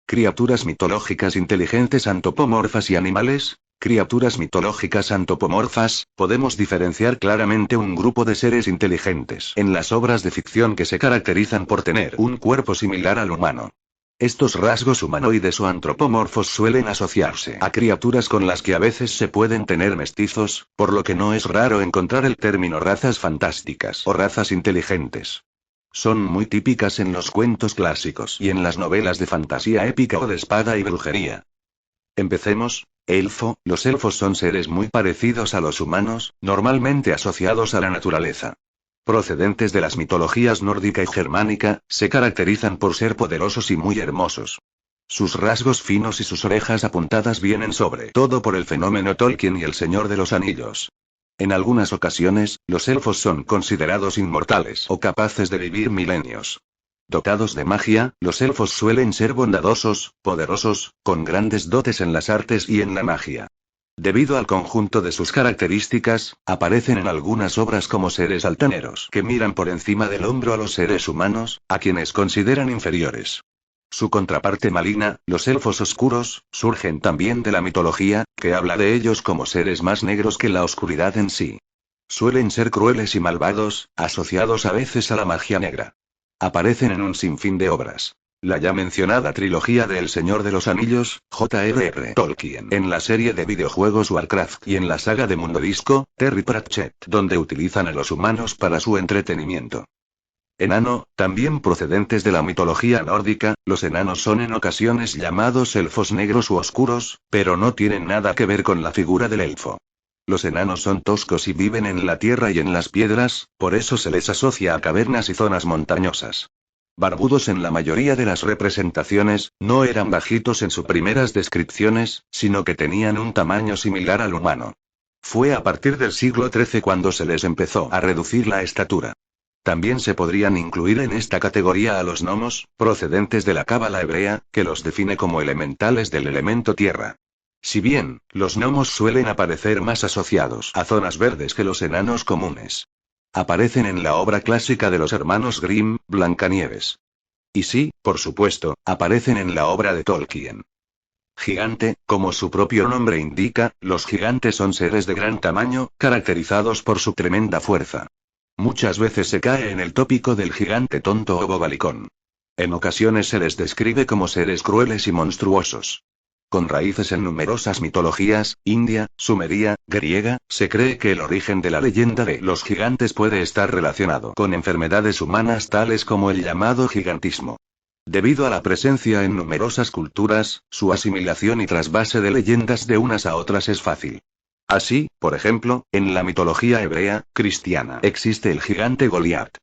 Criaturas mitológicas inteligentes antropomorfas y animales. Criaturas mitológicas antropomorfas, podemos diferenciar claramente un grupo de seres inteligentes en las obras de ficción que se caracterizan por tener un cuerpo similar al humano. Estos rasgos humanoides o antropomorfos suelen asociarse a criaturas con las que a veces se pueden tener mestizos, por lo que no es raro encontrar el término razas fantásticas o razas inteligentes. Son muy típicas en los cuentos clásicos y en las novelas de fantasía épica o de espada y brujería. Empecemos. Elfo. Los elfos son seres muy parecidos a los humanos, normalmente asociados a la naturaleza. Procedentes de las mitologías nórdica y germánica, se caracterizan por ser poderosos y muy hermosos. Sus rasgos finos y sus orejas apuntadas vienen sobre todo por el fenómeno Tolkien y el Señor de los Anillos. En algunas ocasiones, los elfos son considerados inmortales o capaces de vivir milenios. Dotados de magia, los elfos suelen ser bondadosos, poderosos, con grandes dotes en las artes y en la magia. Debido al conjunto de sus características, aparecen en algunas obras como seres altaneros que miran por encima del hombro a los seres humanos, a quienes consideran inferiores. Su contraparte maligna, los elfos oscuros, surgen también de la mitología, que habla de ellos como seres más negros que la oscuridad en sí. Suelen ser crueles y malvados, asociados a veces a la magia negra. Aparecen en un sinfín de obras. La ya mencionada trilogía de El Señor de los Anillos, J.R.R. Tolkien, en la serie de videojuegos Warcraft y en la saga de Mundo Disco, Terry Pratchett, donde utilizan a los humanos para su entretenimiento. Enano, también procedentes de la mitología nórdica, los enanos son en ocasiones llamados elfos negros u oscuros, pero no tienen nada que ver con la figura del elfo. Los enanos son toscos y viven en la tierra y en las piedras, por eso se les asocia a cavernas y zonas montañosas. Barbudos en la mayoría de las representaciones, no eran bajitos en sus primeras descripciones, sino que tenían un tamaño similar al humano. Fue a partir del siglo XIII cuando se les empezó a reducir la estatura. También se podrían incluir en esta categoría a los gnomos, procedentes de la cábala hebrea, que los define como elementales del elemento tierra. Si bien, los gnomos suelen aparecer más asociados a zonas verdes que los enanos comunes. Aparecen en la obra clásica de los hermanos Grimm, Blancanieves. Y sí, por supuesto, aparecen en la obra de Tolkien. Gigante, como su propio nombre indica, los gigantes son seres de gran tamaño, caracterizados por su tremenda fuerza. Muchas veces se cae en el tópico del gigante tonto o bobalicón. En ocasiones se les describe como seres crueles y monstruosos. Con raíces en numerosas mitologías, india, sumeria, griega, se cree que el origen de la leyenda de los gigantes puede estar relacionado con enfermedades humanas tales como el llamado gigantismo. Debido a la presencia en numerosas culturas, su asimilación y trasvase de leyendas de unas a otras es fácil. Así, por ejemplo, en la mitología hebrea, cristiana, existe el gigante Goliat.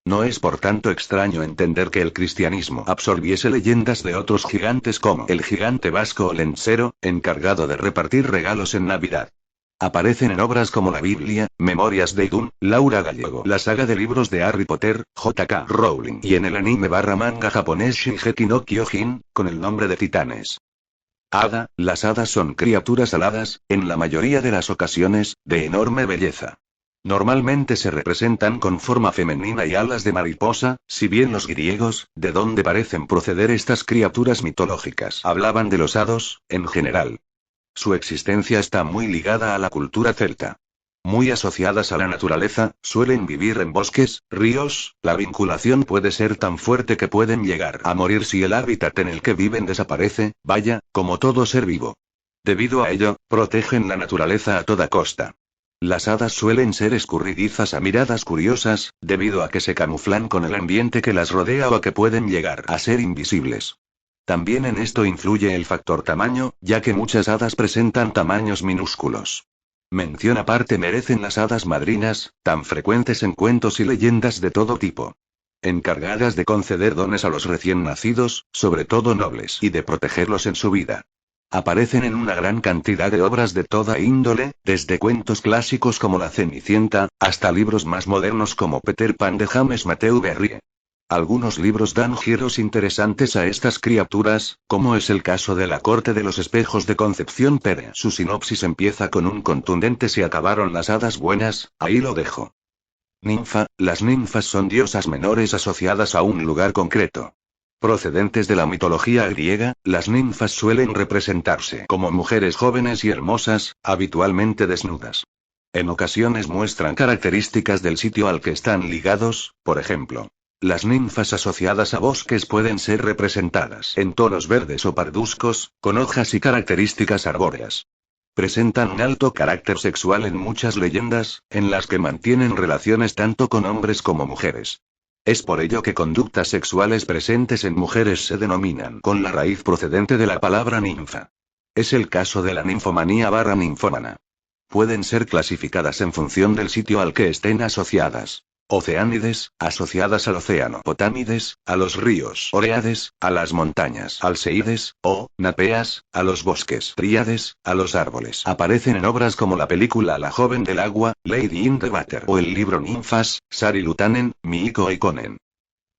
No es por tanto extraño entender que el cristianismo absorbiese leyendas de otros gigantes como el gigante vasco o Lencero, encargado de repartir regalos en Navidad. Aparecen en obras como la Biblia, Memorias de Idún, Laura Gallego, la saga de libros de Harry Potter, J.K. Rowling y en el anime/manga japonés Shingeki no Kyojin, con el nombre de Titanes. Hada, las hadas son criaturas aladas, en la mayoría de las ocasiones, de enorme belleza. Normalmente se representan con forma femenina y alas de mariposa, si bien los griegos, de donde parecen proceder estas criaturas mitológicas, hablaban de los hados, en general. Su existencia está muy ligada a la cultura celta. Muy asociadas a la naturaleza, suelen vivir en bosques, ríos, la vinculación puede ser tan fuerte que pueden llegar a morir si el hábitat en el que viven desaparece, vaya, como todo ser vivo. Debido a ello, protegen la naturaleza a toda costa. Las hadas suelen ser escurridizas a miradas curiosas, debido a que se camuflan con el ambiente que las rodea o a que pueden llegar a ser invisibles. También en esto influye el factor tamaño, ya que muchas hadas presentan tamaños minúsculos. Mención aparte merecen las hadas madrinas, tan frecuentes en cuentos y leyendas de todo tipo. Encargadas de conceder dones a los recién nacidos, sobre todo nobles, y de protegerlos en su vida. Aparecen en una gran cantidad de obras de toda índole, desde cuentos clásicos como La Cenicienta, hasta libros más modernos como Peter Pan de James Matthew Berry. Algunos libros dan giros interesantes a estas criaturas, como es el caso de La Corte de los Espejos de Concepción Pere. Su sinopsis empieza con un contundente "se acabaron las hadas buenas", ahí lo dejo. Ninfa, las ninfas son diosas menores asociadas a un lugar concreto. Procedentes de la mitología griega, las ninfas suelen representarse como mujeres jóvenes y hermosas, habitualmente desnudas. En ocasiones muestran características del sitio al que están ligados, por ejemplo. Las ninfas asociadas a bosques pueden ser representadas en tonos verdes o parduzcos, con hojas y características arbóreas. Presentan un alto carácter sexual en muchas leyendas, en las que mantienen relaciones tanto con hombres como mujeres. Es por ello que conductas sexuales presentes en mujeres se denominan con la raíz procedente de la palabra ninfa. Es el caso de la ninfomanía/ninfómana. Pueden ser clasificadas en función del sitio al que estén asociadas. Oceánides, asociadas al océano. Potámides, a los ríos. Oreades, a las montañas. Alceídes, o napeas, a los bosques. Tríades, a los árboles. Aparecen en obras como la película La joven del agua, Lady in the Water, o el libro Ninfas, Sari Lutanen, Miiko Eikonen.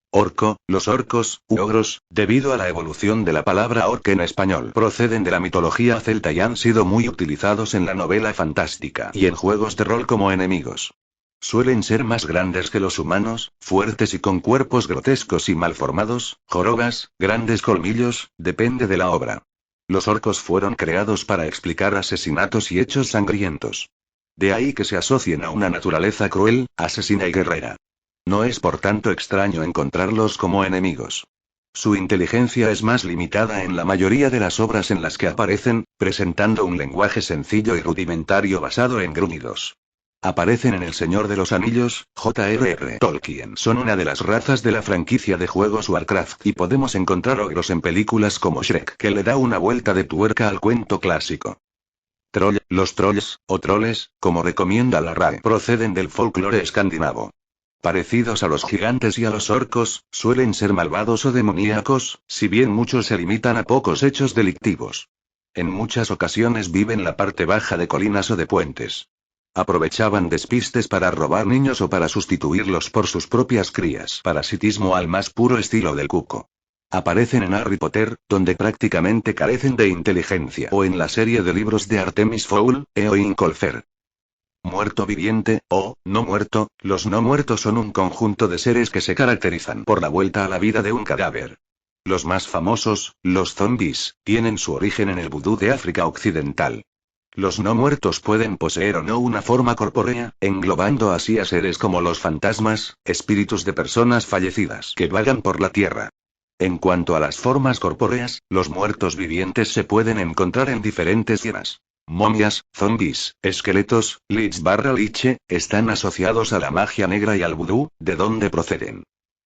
Orco, los orcos, u ogros, debido a la evolución de la palabra orc en español, proceden de la mitología celta y han sido muy utilizados en la novela fantástica y en juegos de rol como enemigos. Suelen ser más grandes que los humanos, fuertes y con cuerpos grotescos y malformados, jorobas, grandes colmillos, depende de la obra. Los orcos fueron creados para explicar asesinatos y hechos sangrientos. De ahí que se asocien a una naturaleza cruel, asesina y guerrera. No es por tanto extraño encontrarlos como enemigos. Su inteligencia es más limitada en la mayoría de las obras en las que aparecen, presentando un lenguaje sencillo y rudimentario basado en gruñidos. Aparecen en El Señor de los Anillos, J.R.R. Tolkien. Son una de las razas de la franquicia de juegos Warcraft y podemos encontrar ogros en películas como Shrek, que le da una vuelta de tuerca al cuento clásico. Troll, los trolls, o troles, como recomienda la RAE, proceden del folclore escandinavo. Parecidos a los gigantes y a los orcos, suelen ser malvados o demoníacos, si bien muchos se limitan a pocos hechos delictivos. En muchas ocasiones viven en la parte baja de colinas o de puentes. Aprovechaban despistes para robar niños o para sustituirlos por sus propias crías. Parasitismo al más puro estilo del cuco. Aparecen en Harry Potter, donde prácticamente carecen de inteligencia, o en la serie de libros de Artemis Fowl, Eowyn Colfer. Muerto viviente, o no muerto, los no muertos son un conjunto de seres que se caracterizan por la vuelta a la vida de un cadáver. Los más famosos, los zombies, tienen su origen en el vudú de África Occidental. Los no muertos pueden poseer o no una forma corpórea, englobando así a seres como los fantasmas, espíritus de personas fallecidas que vagan por la tierra. En cuanto a las formas corpóreas, los muertos vivientes se pueden encontrar en diferentes hienas. Momias, zombies, esqueletos, liche, están asociados a la magia negra y al vudú, de donde proceden.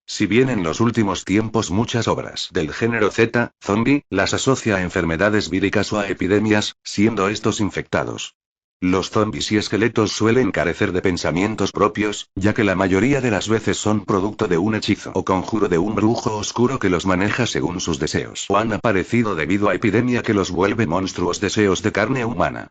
Si bien en los últimos tiempos muchas obras del género Z, zombie, las asocia a enfermedades víricas o a epidemias, siendo estos infectados. Los zombies y esqueletos suelen carecer de pensamientos propios, ya que la mayoría de las veces son producto de un hechizo o conjuro de un brujo oscuro que los maneja según sus deseos, o han aparecido debido a epidemia que los vuelve monstruos deseos de carne humana.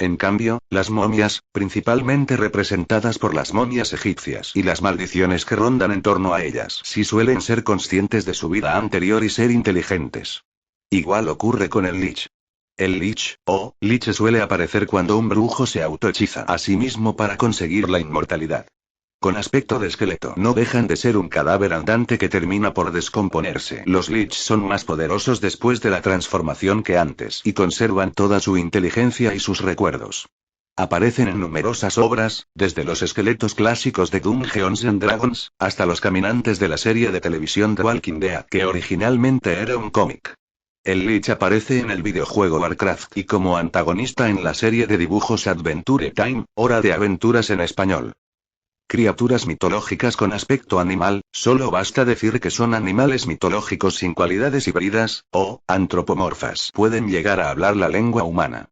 En cambio, las momias, principalmente representadas por las momias egipcias y las maldiciones que rondan en torno a ellas, sí suelen ser conscientes de su vida anterior y ser inteligentes. Igual ocurre con el lich. El lich, o liche, suele aparecer cuando un brujo se autohechiza a sí mismo para conseguir la inmortalidad. Con aspecto de esqueleto, no dejan de ser un cadáver andante que termina por descomponerse. Los lich son más poderosos después de la transformación que antes, y conservan toda su inteligencia y sus recuerdos. Aparecen en numerosas obras, desde los esqueletos clásicos de Dungeons and Dragons, hasta los caminantes de la serie de televisión The Walking Dead, que originalmente era un cómic. El lich aparece en el videojuego Warcraft y como antagonista en la serie de dibujos Adventure Time, Hora de Aventuras en español. Criaturas mitológicas con aspecto animal, solo basta decir que son animales mitológicos sin cualidades híbridas, o antropomorfas. Pueden llegar a hablar la lengua humana.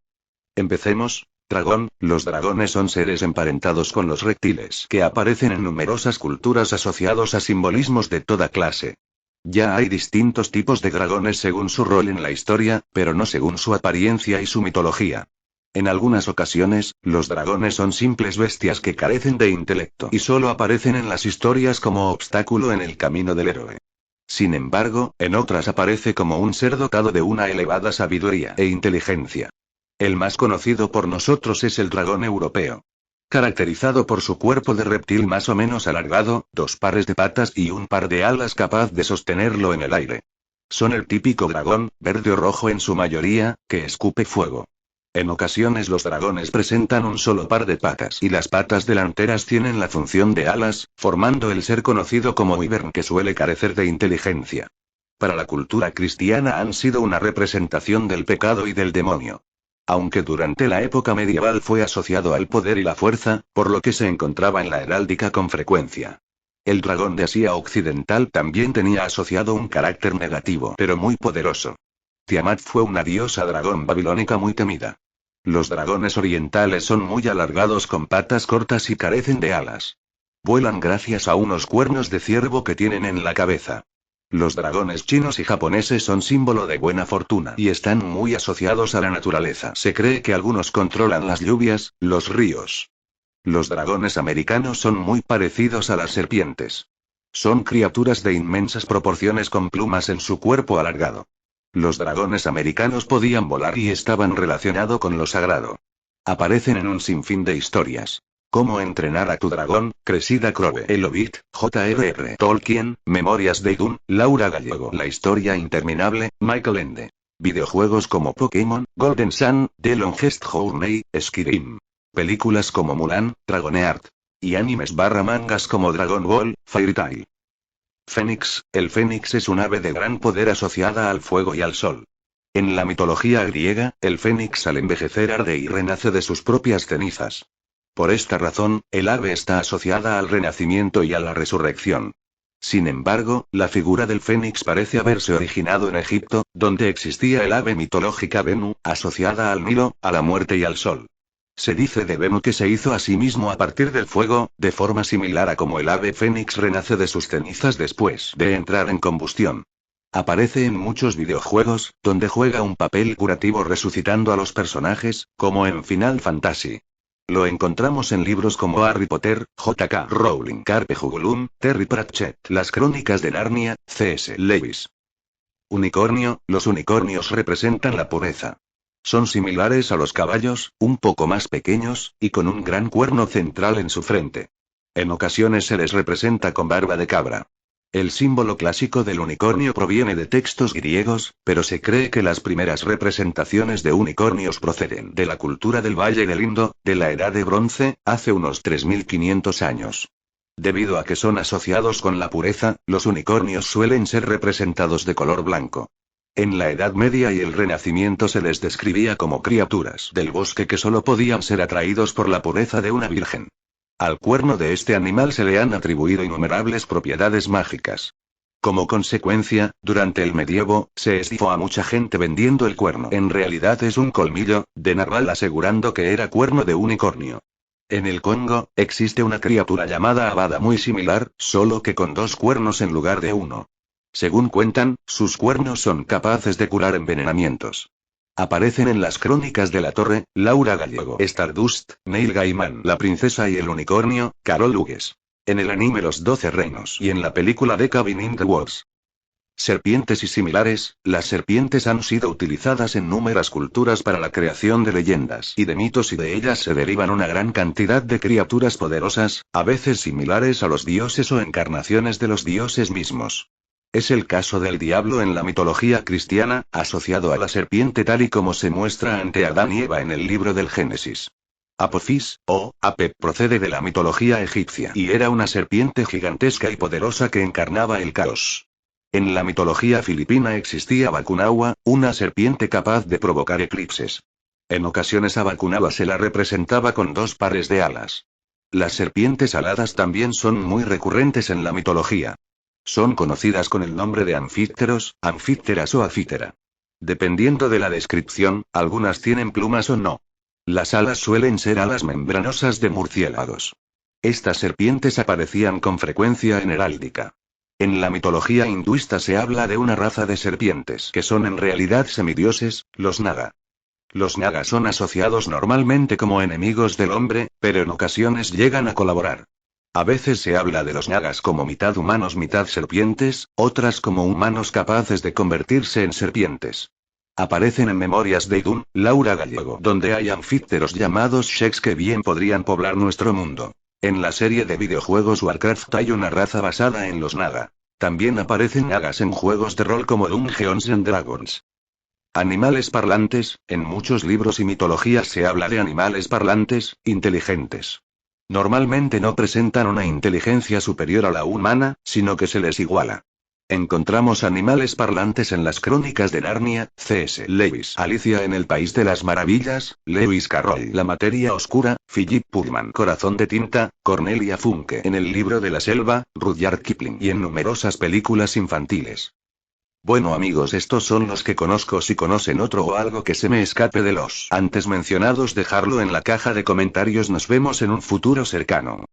Empecemos. Dragón. Los dragones son seres emparentados con los reptiles, que aparecen en numerosas culturas asociados a simbolismos de toda clase. Ya hay distintos tipos de dragones según su rol en la historia, pero no según su apariencia y su mitología. En algunas ocasiones, los dragones son simples bestias que carecen de intelecto y solo aparecen en las historias como obstáculo en el camino del héroe. Sin embargo, en otras aparece como un ser dotado de una elevada sabiduría e inteligencia. El más conocido por nosotros es el dragón europeo. Caracterizado por su cuerpo de reptil más o menos alargado, 2 pares de patas y un par de alas capaz de sostenerlo en el aire. Son el típico dragón, verde o rojo en su mayoría, que escupe fuego. En ocasiones los dragones presentan un solo par de patas y las patas delanteras tienen la función de alas, formando el ser conocido como wyvern que suele carecer de inteligencia. Para la cultura cristiana han sido una representación del pecado y del demonio. Aunque durante la época medieval fue asociado al poder y la fuerza, por lo que se encontraba en la heráldica con frecuencia. El dragón de Asia Occidental también tenía asociado un carácter negativo pero muy poderoso. Tiamat fue una diosa dragón babilónica muy temida. Los dragones orientales son muy alargados con patas cortas y carecen de alas. Vuelan gracias a unos cuernos de ciervo que tienen en la cabeza. Los dragones chinos y japoneses son símbolo de buena fortuna y están muy asociados a la naturaleza. Se cree que algunos controlan las lluvias, los ríos. Los dragones americanos son muy parecidos a las serpientes. Son criaturas de inmensas proporciones con plumas en su cuerpo alargado. Los dragones americanos podían volar y estaban relacionados con lo sagrado. Aparecen en un sinfín de historias. Cómo entrenar a tu dragón, Cressida Crowe, El Hobbit, J.R.R. Tolkien, Memorias de Idún, Laura Gallego, La historia interminable, Michael Ende. Videojuegos como Pokémon, Golden Sun, The Longest Journey, Skyrim. Películas como Mulan, Dragoneart. Y animes/mangas como Dragon Ball, Fairy Tail. Fénix, el fénix es un ave de gran poder asociada al fuego y al sol. En la mitología griega, el fénix al envejecer arde y renace de sus propias cenizas. Por esta razón, el ave está asociada al renacimiento y a la resurrección. Sin embargo, la figura del fénix parece haberse originado en Egipto, donde existía el ave mitológica Venu, asociada al Nilo, a la muerte y al sol. Se dice de Venu que se hizo a sí mismo a partir del fuego, de forma similar a como el ave fénix renace de sus cenizas después de entrar en combustión. Aparece en muchos videojuegos, donde juega un papel curativo resucitando a los personajes, como en Final Fantasy. Lo encontramos en libros como Harry Potter, J.K. Rowling, Carpe Jugulum, Terry Pratchett, Las Crónicas de Narnia, C.S. Lewis. Unicornio, los unicornios representan la pureza. Son similares a los caballos, un poco más pequeños, y con un gran cuerno central en su frente. En ocasiones se les representa con barba de cabra. El símbolo clásico del unicornio proviene de textos griegos, pero se cree que las primeras representaciones de unicornios proceden de la cultura del Valle del Indo, de la Edad de Bronce, hace unos 3500 años. Debido a que son asociados con la pureza, los unicornios suelen ser representados de color blanco. En la Edad Media y el Renacimiento se les describía como criaturas del bosque que solo podían ser atraídos por la pureza de una virgen. Al cuerno de este animal se le han atribuido innumerables propiedades mágicas. Como consecuencia, durante el medievo, se estafó a mucha gente vendiendo el cuerno. En realidad es un colmillo, de narval asegurando que era cuerno de unicornio. En el Congo, existe una criatura llamada abada muy similar, solo que con 2 cuernos en lugar de 1. Según cuentan, sus cuernos son capaces de curar envenenamientos. Aparecen en las Crónicas de la Torre, Laura Gallego, Stardust, Neil Gaiman, La princesa y el unicornio, Carol Hughes. En el anime Los 12 reinos y en la película The Cabin in the Woods. Serpientes y similares, las serpientes han sido utilizadas en numerosas culturas para la creación de leyendas y de mitos y de ellas se derivan una gran cantidad de criaturas poderosas, a veces similares a los dioses o encarnaciones de los dioses mismos. Es el caso del diablo en la mitología cristiana, asociado a la serpiente tal y como se muestra ante Adán y Eva en el libro del Génesis. Apophis, o Apep, procede de la mitología egipcia y era una serpiente gigantesca y poderosa que encarnaba el caos. En la mitología filipina existía Bakunawa, una serpiente capaz de provocar eclipses. En ocasiones a Bakunawa se la representaba con 2 pares de alas. Las serpientes aladas también son muy recurrentes en la mitología. Son conocidas con el nombre de anfípteros, anfípteras o afítera. Dependiendo de la descripción, algunas tienen plumas o no. Las alas suelen ser alas membranosas de murciélagos. Estas serpientes aparecían con frecuencia en heráldica. En la mitología hinduista se habla de una raza de serpientes que son en realidad semidioses, los naga. Los nagas son asociados normalmente como enemigos del hombre, pero en ocasiones llegan a colaborar. A veces se habla de los nagas como mitad humanos mitad serpientes, otras como humanos capaces de convertirse en serpientes. Aparecen en Memorias de Idún, Laura Gallego, donde hay anfípteros llamados sheks que bien podrían poblar nuestro mundo. En la serie de videojuegos Warcraft hay una raza basada en los naga. También aparecen hagas en juegos de rol como Dungeons and Dragons. Animales parlantes, en muchos libros y mitologías se habla de animales parlantes, inteligentes. Normalmente no presentan una inteligencia superior a la humana, sino que se les iguala. Encontramos animales parlantes en las Crónicas de Narnia, C.S. Lewis. Alicia en el País de las Maravillas, Lewis Carroll. La Materia Oscura, Philip Pullman. Corazón de Tinta, Cornelia Funke. En el Libro de la Selva, Rudyard Kipling. Y en numerosas películas infantiles. Bueno amigos, estos son los que conozco. Si conocen otro o algo que se me escape de los antes mencionados, dejarlo en la caja de comentarios. Nos vemos en un futuro cercano.